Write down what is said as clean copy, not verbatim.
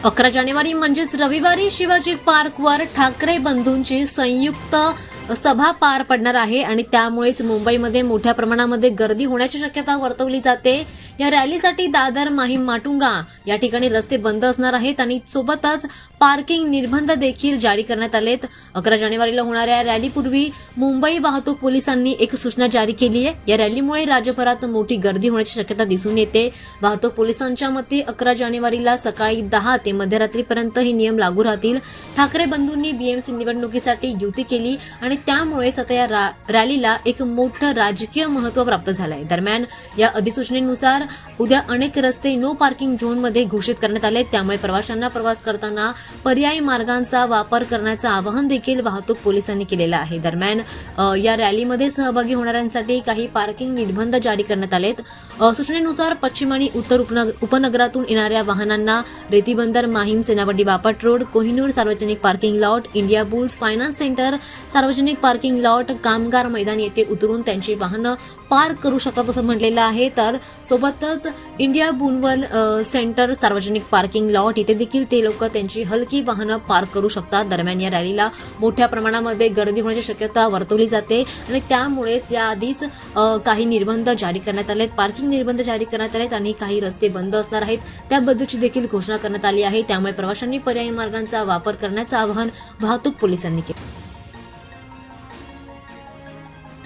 11 जानेवारी म्हणजेच रविवारी शिवाजी पार्कवर ठाकरे बंधूंची संयुक्त सभा पार पडणार आहे आणि त्यामुळेच मुंबईमध्ये मोठ्या प्रमाणामध्ये गर्दी होण्याची शक्यता वर्तवली जाते। या रॅलीसाठी दादर, माहीम, माटुंगा या ठिकाणी रस्ते बंद असणार आहेत आणि सोबतच पार्किंग निर्बंध देखील जारी करण्यात आलेत। 11 जानेवारीला होणाऱ्या रॅलीपूर्वी मुंबई वाहतूक पोलिसांनी एक सूचना जारी केली आहे। या रॅलीमुळे राज्यभरात मोठी गर्दी होण्याची शक्यता दिसून येते। वाहतूक पोलिसांच्या मते 11 जानेवारीला सकाळी 10 ते मध्यरात्रीपर्यंत हे नियम लागू राहतील। ठाकरे बंधूंनी बीएमसी निवडणुकीसाठी युती केली आणि त्यामुळेच आता या रॅलीला एक मोठं राजकीय महत्त्व प्राप्त झालं आहे। दरम्यान या अधिसूचनेनुसार उद्या अनेक रस्ते नो पार्किंग झोनमध्ये घोषित करण्यात आले, त्यामुळे प्रवाशांना प्रवास करताना पर्यायी मार्गांचा वापर करण्याचं आवाहन देखील वाहतूक पोलिसांनी केलेलं आहे। दरम्यान या रॅलीमध्ये सहभागी होणाऱ्यांसाठी काही पार्किंग निर्बंध जारी करण्यात आलेत। सूचनेनुसार पश्चिम आणि उत्तर उपनगरातून येणाऱ्या वाहनांना रेतीबंदर, माहीम, सेनापती बापट रोड, कोहिनूर सार्वजनिक parking lot, India bulls finance centre सार्वजनिक पार्किंग लॉट, कामगार मैदान येथे उतरून त्यांची वाहनं पार्क करू शकतात असं म्हटलेलं आहे। तर सोबतच इंडिया बुनवन सेंटर सार्वजनिक पार्किंग लॉट इथे देखील ते लोक त्यांची हलकी वाहनं पार्क करू शकतात। दरम्यान या रॅलीला मोठ्या प्रमाणामध्ये गर्दी होण्याची शक्यता वर्तवली जाते आणि त्यामुळेच याआधीच काही निर्बंध जारी करण्यात आलेत, पार्किंग निर्बंध जारी करण्यात आलेत आणि काही रस्ते बंद असणार आहेत त्याबद्दलची देखील घोषणा करण्यात आली आहे। त्यामुळे प्रवाशांनी पर्यायी मार्गांचा वापर करण्याचं आवाहन वाहतूक पोलिसांनी केलं।